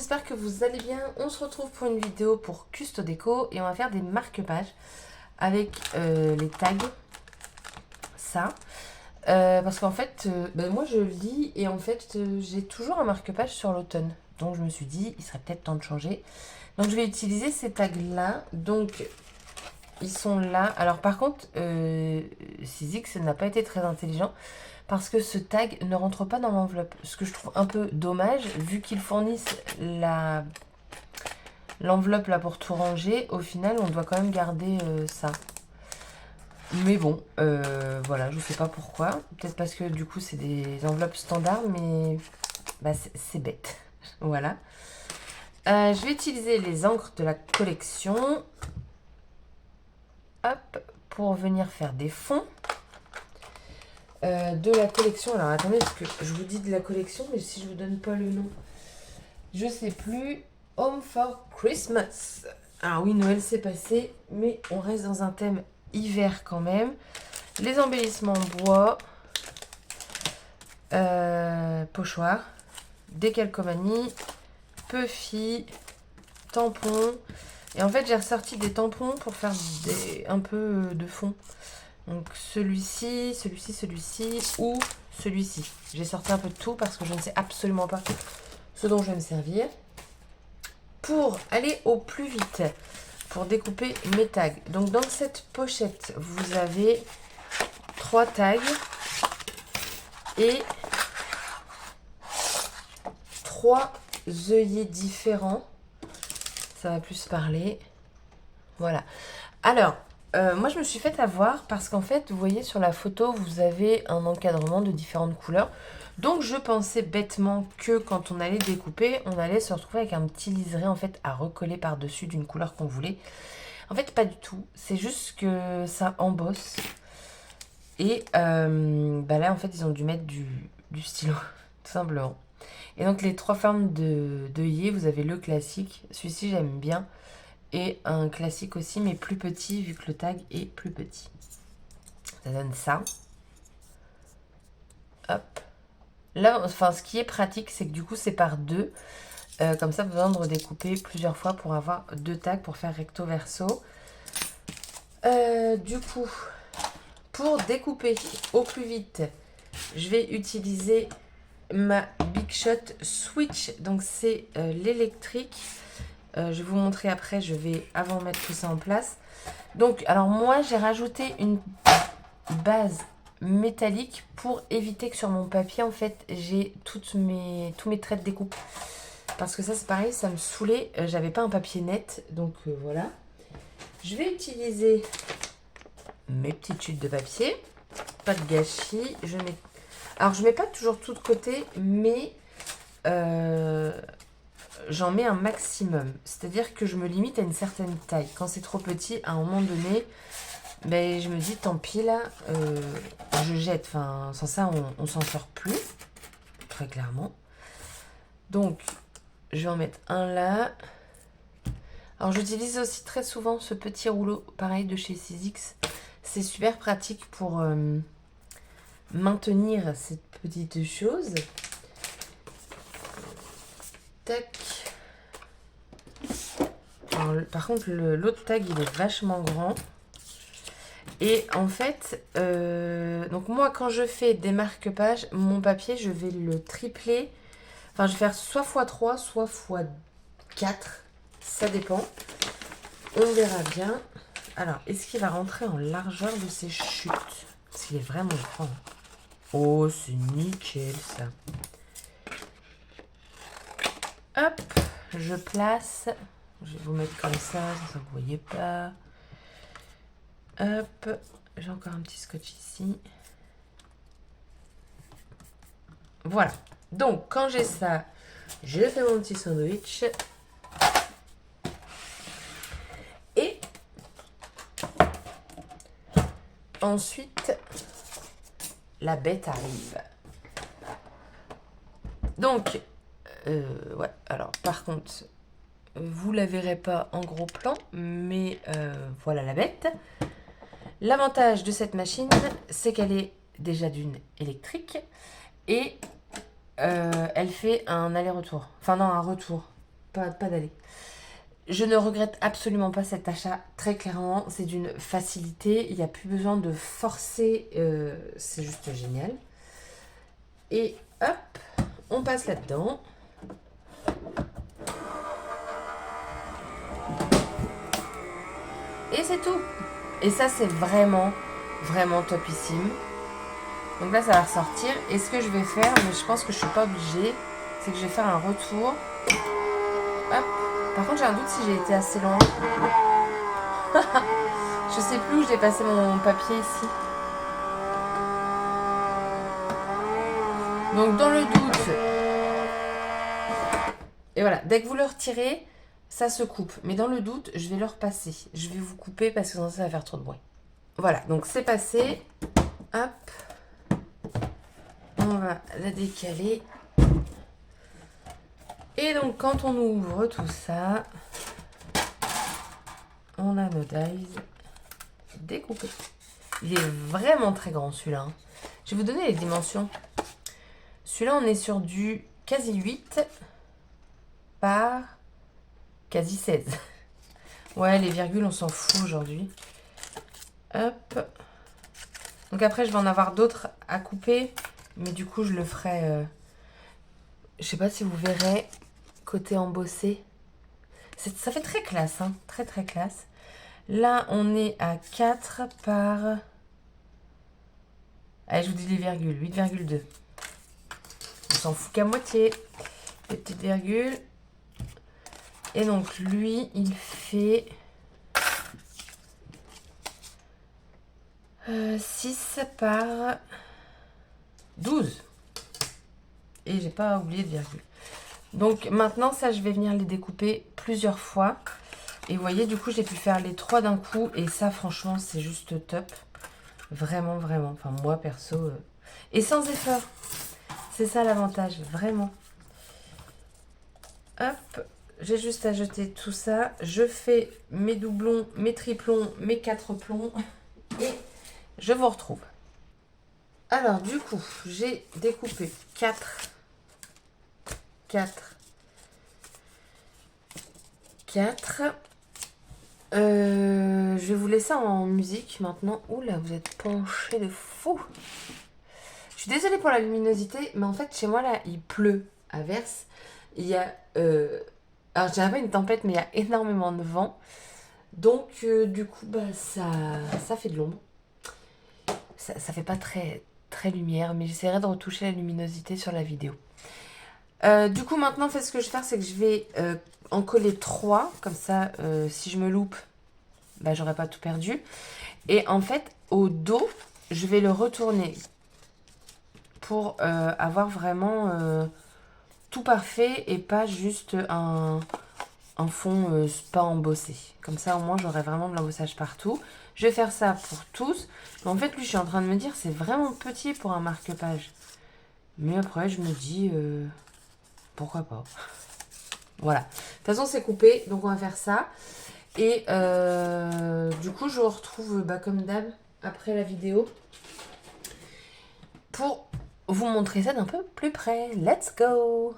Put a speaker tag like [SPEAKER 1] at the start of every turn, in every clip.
[SPEAKER 1] j'espère que vous allez bien. On se retrouve pour une vidéo pour Custo Déco et on va faire des marque-pages avec les tags. Ça. Parce qu'en fait, moi je lis et en fait j'ai toujours un marque-page sur l'automne. Donc je me suis dit, il serait peut-être temps de changer. Donc je vais utiliser ces tags-là. Donc ils sont là. Alors par contre, Sizzix n'a pas été très intelligent. Parce que ce tag ne rentre pas dans l'enveloppe. Ce que je trouve un peu dommage, vu qu'ils fournissent l'enveloppe là pour tout ranger. Au final, on doit quand même garder ça. Mais bon, voilà, je sais pas pourquoi. Peut-être parce que du coup, c'est des enveloppes standards, mais bah, c'est bête. Voilà. Je vais utiliser les encres de la collection. Hop, pour venir faire des fonds. De la collection. Alors attendez, parce que je vous dis de la collection, mais si je vous donne pas le nom, je sais plus. Home for Christmas. Alors oui, Noël s'est passé, mais on reste dans un thème hiver quand même. Les embellissements en bois, pochoir, décalcomanie, puffy, tampons. Et en fait, j'ai ressorti des tampons pour faire un peu de fond. Donc celui-ci, celui-ci, celui-ci ou celui-ci. J'ai sorti un peu de tout parce que je ne sais absolument pas ce dont je vais me servir. Pour aller au plus vite, pour découper mes tags. Donc dans cette pochette, vous avez 3 tags et 3 œillets différents. Ça va plus parler. Voilà. Alors, moi, je me suis fait avoir parce qu'en fait, vous voyez sur la photo, vous avez un encadrement de différentes couleurs. Donc, je pensais bêtement que quand on allait découper, on allait se retrouver avec un petit liseré en fait à recoller par-dessus d'une couleur qu'on voulait. En fait, pas du tout. C'est juste que ça embosse. Et là, en fait, ils ont dû mettre du stylo, tout simplement. Et donc, les 3 formes d'œillets, vous avez le classique. Celui-ci, j'aime bien. Et un classique aussi, mais plus petit, vu que le tag est plus petit. Ça donne ça. Hop. Là, enfin, ce qui est pratique, c'est que du coup, c'est par 2. Comme ça, besoin de redécouper plusieurs fois pour avoir 2 tags pour faire recto verso. Du coup, pour découper au plus vite, je vais utiliser ma Big Shot Switch. Donc, c'est l'électrique. Je vais vous montrer après, je vais avant mettre tout ça en place. Donc, alors moi, j'ai rajouté une base métallique pour éviter que sur mon papier, en fait, j'ai tous mes traits de découpe. Parce que ça, c'est pareil, ça me saoulait. J'avais pas un papier net, donc voilà. Je vais utiliser mes petites chutes de papier. Pas de gâchis. Alors, je mets pas toujours tout de côté, mais j'en mets un maximum. C'est-à-dire que je me limite à une certaine taille. Quand c'est trop petit, à un moment donné, je me dis, tant pis là, je jette. Enfin, sans ça, on s'en sort plus. Très clairement. Donc, je vais en mettre un là. Alors, j'utilise aussi très souvent ce petit rouleau, pareil, de chez Sizzix. C'est super pratique pour maintenir cette petite chose. Tac. Alors, par contre, l'autre tag, il est vachement grand. Et en fait, donc moi, quand je fais des marque-pages, mon papier, je vais le tripler. Enfin, je vais faire soit x3, soit x4. Ça dépend. On verra bien. Alors, est-ce qu'il va rentrer en largeur de ses chutes? Parce qu'il est vraiment grand. Oh, c'est nickel, ça. Hop, je place. Je vais vous mettre comme ça vous ne voyez pas. Hop, j'ai encore un petit scotch ici. Voilà. Donc, quand j'ai ça, je fais mon petit sandwich. Et ensuite, la bête arrive. Donc, ouais, alors par contre, vous la verrez pas en gros plan, mais voilà la bête. L'avantage de cette machine, c'est qu'elle est déjà d'une électrique et elle fait un aller-retour. Enfin non, un retour. pas d'aller. Je ne regrette absolument pas cet achat, très clairement, c'est d'une facilité, il n'y a plus besoin de forcer, c'est juste génial. Et hop, on passe là-dedans. Et c'est tout. Et ça, c'est vraiment, vraiment topissime. Donc là, ça va ressortir. Et ce que je vais faire, mais je pense que je suis pas obligée, c'est que je vais faire un retour. Hop. Par contre, j'ai un doute si j'ai été assez loin. Je sais plus où j'ai passé mon papier ici. Donc dans le doute. Et voilà, dès que vous le retirez, ça se coupe. Mais dans le doute, je vais le repasser. Je vais vous couper parce que sinon ça va faire trop de bruit. Voilà, donc c'est passé. Hop. On va la décaler. Et donc quand on ouvre tout ça, on a nos dies découpés. Il est vraiment très grand celui-là. Je vais vous donner les dimensions. Celui-là, on est sur du quasi 8 par quasi 16. Ouais, les virgules, on s'en fout aujourd'hui. Hop. Donc après, je vais en avoir d'autres à couper. Mais du coup, je le ferai... Je sais pas si vous verrez, côté embossé. Ça fait très classe, hein. Très, très classe. Là, on est à 4 par... Allez, je vous dis les virgules. 8,2. On s'en fout qu'à moitié. Les petites virgules. Et donc, lui, il fait... 6 par 12. Et j'ai pas oublié de virgule. Donc maintenant, ça, je vais venir les découper plusieurs fois. Et vous voyez, du coup, j'ai pu faire les 3 d'un coup. Et ça, franchement, c'est juste top. Vraiment, vraiment. Enfin, moi, perso. Et sans effort. C'est ça l'avantage, vraiment. Hop. J'ai juste à jeter tout ça. Je fais mes doublons, mes triplons, mes 4 plombs. Et je vous retrouve. Alors, du coup, j'ai découpé 4. Je vais vous laisser en musique maintenant. Oula, vous êtes penché de fou. Je suis désolée pour la luminosité, mais en fait, chez moi, là, il pleut à verse. Il y a... alors, je dirais pas une tempête, mais il y a énormément de vent. Donc, du coup, bah, ça fait de l'ombre. Ça fait pas très, très lumière, mais j'essaierai de retoucher la luminosité sur la vidéo. Du coup, maintenant, en fait, ce que je vais faire, c'est que je vais en coller 3. Comme ça, si je me loupe, bah, j'aurai pas tout perdu. Et en fait, au dos, je vais le retourner pour avoir vraiment tout parfait et pas juste un fond pas embossé. Comme ça, au moins, j'aurai vraiment de l'embossage partout. Je vais faire ça pour tous. Mais en fait, lui, je suis en train de me dire, c'est vraiment petit pour un marque-page. Mais après, je me dis... pourquoi pas. Voilà. De toute façon, c'est coupé. Donc, on va faire ça. Et du coup, je vous retrouve comme d'hab après la vidéo pour vous montrer ça d'un peu plus près. Let's go!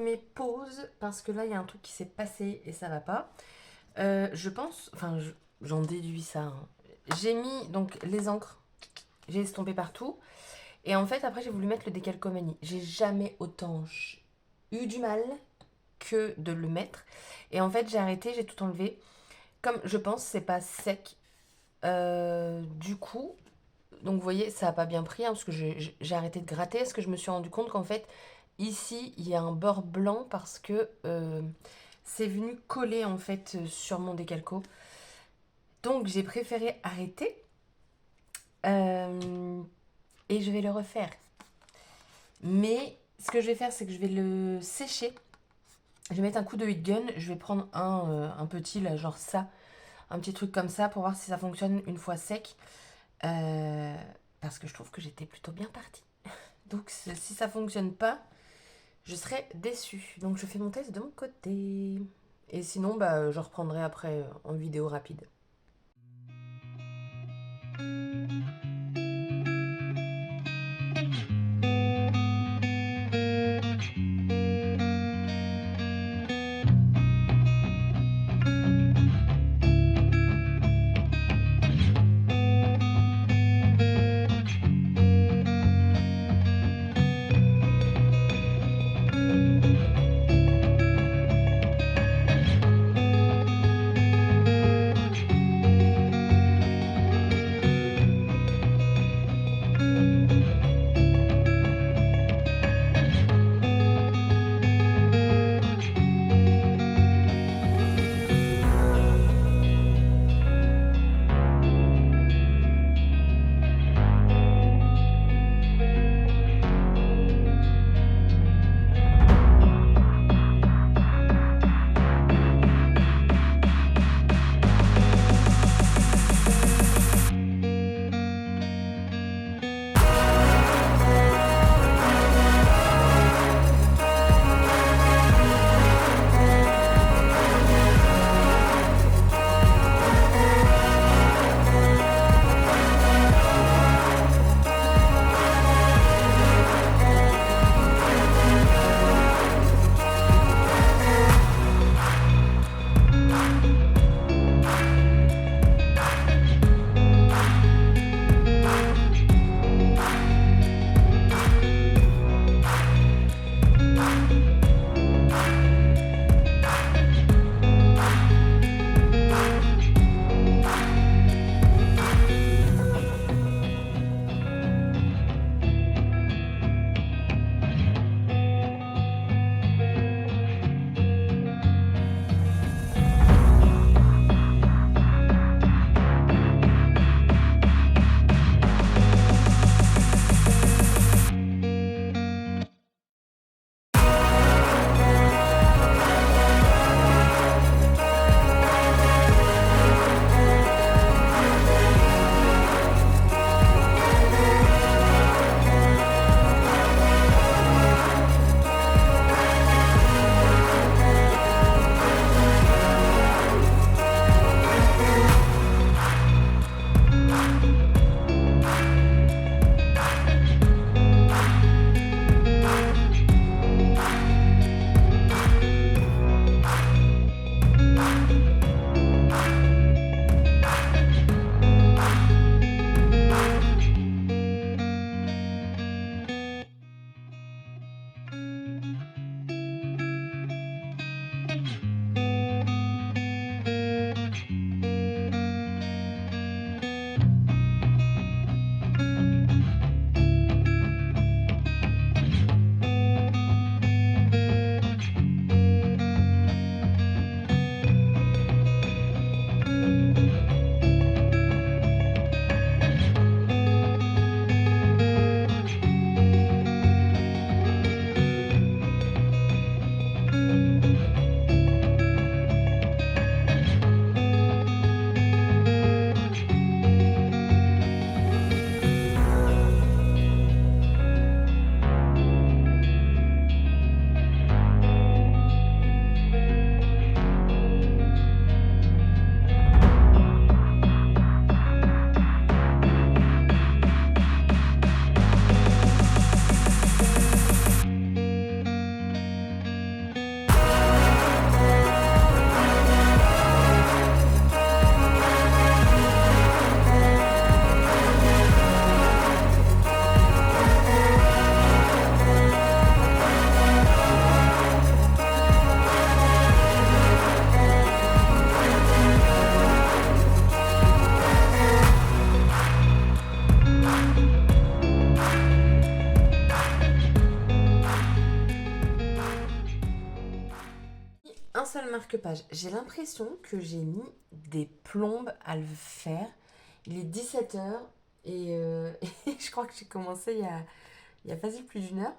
[SPEAKER 1] mets pause parce que là, il y a un truc qui s'est passé et ça va pas. Je pense, enfin, j'en déduis ça, hein. J'ai mis donc les encres, j'ai estompé partout. Et en fait, après, j'ai voulu mettre le décalcomanie. J'ai jamais autant eu du mal que de le mettre. Et en fait, j'ai arrêté, j'ai tout enlevé. Comme je pense, c'est pas sec. Du coup, donc vous voyez, ça a pas bien pris, hein, parce que j'ai arrêté de gratter. Est-ce que je me suis rendu compte qu'en fait, ici, il y a un bord blanc parce que c'est venu coller en fait sur mon décalco. Donc j'ai préféré arrêter. Et je vais le refaire. Mais ce que je vais faire, c'est que je vais le sécher. Je vais mettre un coup de heat gun. Je vais prendre un petit, là, genre ça. Un petit truc comme ça pour voir si ça fonctionne une fois sec. Parce que je trouve que j'étais plutôt bien partie. Donc si ça fonctionne pas, je serai déçue. Donc je fais mon test de mon côté. Et sinon, bah, je reprendrai après en vidéo rapide. un seul marque-page. J'ai l'impression que j'ai mis des plombes à le faire. Il est 17 h et, et je crois que j'ai commencé il y a facile plus d'une heure.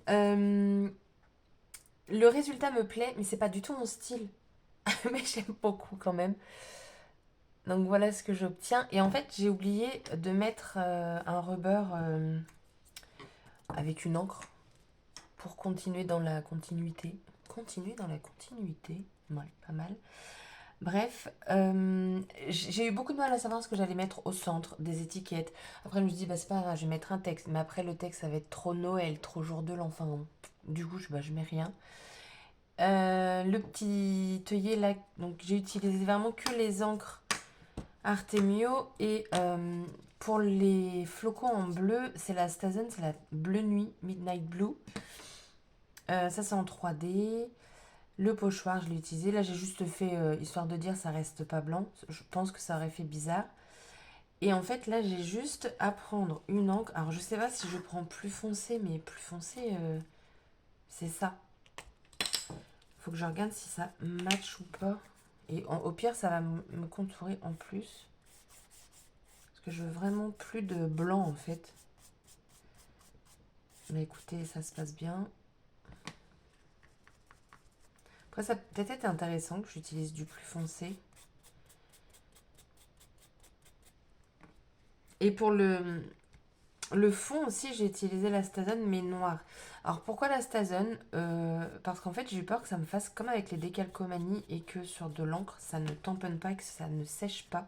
[SPEAKER 1] Euh, le résultat me plaît, mais c'est pas du tout mon style. Mais j'aime beaucoup quand même. Donc voilà ce que j'obtiens. Et en fait, j'ai oublié de mettre un rubber avec une encre pour continuer dans la continuité. Continuer dans la continuité. Ouais, pas mal. Bref, j'ai eu beaucoup de mal à savoir ce que j'allais mettre au centre des étiquettes. Après, je me suis dit, bah, c'est pas grave, je vais mettre un texte. Mais après, le texte, ça va être trop Noël, trop jour de l'an. Enfin, du coup, je mets rien. Le petit œillet là, donc j'ai utilisé vraiment que les encres Artemio. Et pour les flocons en bleu, c'est la Stazen, c'est la Bleu Nuit, Midnight Blue. Ça, c'est en 3D. Le pochoir, je l'ai utilisé. Là, j'ai juste fait, histoire de dire, ça reste pas blanc. Je pense que ça aurait fait bizarre. Et en fait, là, j'ai juste à prendre une encre. Alors, je sais pas si je prends plus foncé, mais plus foncé, c'est ça. Faut que je regarde si ça match ou pas. Et au pire, ça va me contourer en plus. Parce que je veux vraiment plus de blanc, en fait. Mais écoutez, ça se passe bien. Après, ça peut être intéressant que j'utilise du plus foncé. Et pour le fond aussi, j'ai utilisé la Stazen, mais noir. Alors pourquoi la Stazen Parce qu'en fait, j'ai eu peur que ça me fasse comme avec les décalcomanies et que sur de l'encre, ça ne tamponne pas, que ça ne sèche pas.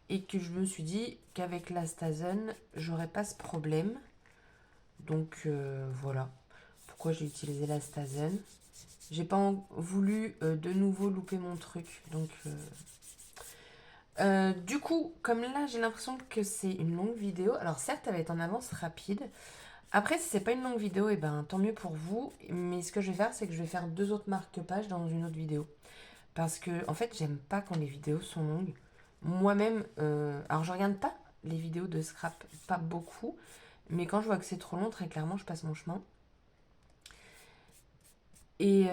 [SPEAKER 1] Et que je me suis dit qu'avec la Stazen, j'aurais pas ce problème. Donc voilà pourquoi j'ai utilisé la Stazen. J'ai pas voulu de nouveau louper mon truc. Donc du coup, comme là, j'ai l'impression que c'est une longue vidéo. Alors certes, elle va être en avance rapide. Après, si c'est pas une longue vidéo, et ben tant mieux pour vous. Mais ce que je vais faire, c'est que je vais faire 2 autres marque-pages dans une autre vidéo. Parce que, en fait, j'aime pas quand les vidéos sont longues. Moi-même, alors je regarde pas les vidéos de scrap, pas beaucoup. Mais quand je vois que c'est trop long, très clairement, je passe mon chemin. Et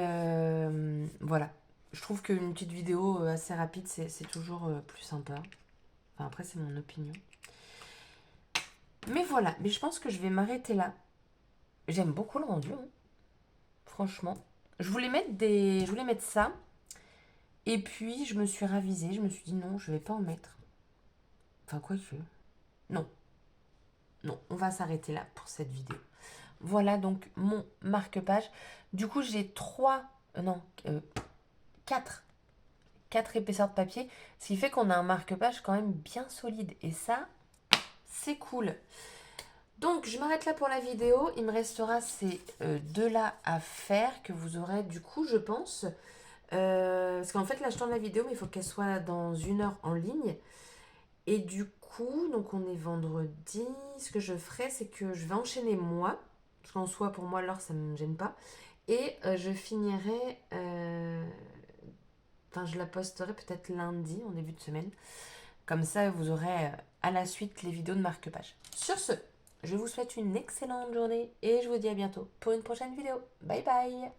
[SPEAKER 1] voilà. Je trouve qu'une petite vidéo assez rapide, c'est toujours plus sympa. Enfin, après, c'est mon opinion. Mais voilà, mais je pense que je vais m'arrêter là. J'aime beaucoup le rendu, hein. Franchement. Je voulais mettre ça. Et puis, je me suis ravisée. Je me suis dit non, je vais pas en mettre. Enfin, quoi que. Non. Non, on va s'arrêter là pour cette vidéo. Voilà donc mon marque-page. Du coup, j'ai 4 épaisseurs de papier. Ce qui fait qu'on a un marque-page quand même bien solide. Et ça, c'est cool. Donc, je m'arrête là pour la vidéo. Il me restera ces deux-là à faire que vous aurez du coup, je pense. Parce qu'en fait, là, je tourne la vidéo, mais il faut qu'elle soit dans 1 heure en ligne. Et du coup, donc on est vendredi. Ce que je ferai, c'est que je vais enchaîner moi. Parce qu'en soi, pour moi, l'heure, ça ne me gêne pas. Et je finirai... Enfin, je la posterai peut-être lundi, en début de semaine. Comme ça, vous aurez à la suite les vidéos de marque-page. Sur ce, je vous souhaite une excellente journée et je vous dis à bientôt pour une prochaine vidéo. Bye bye!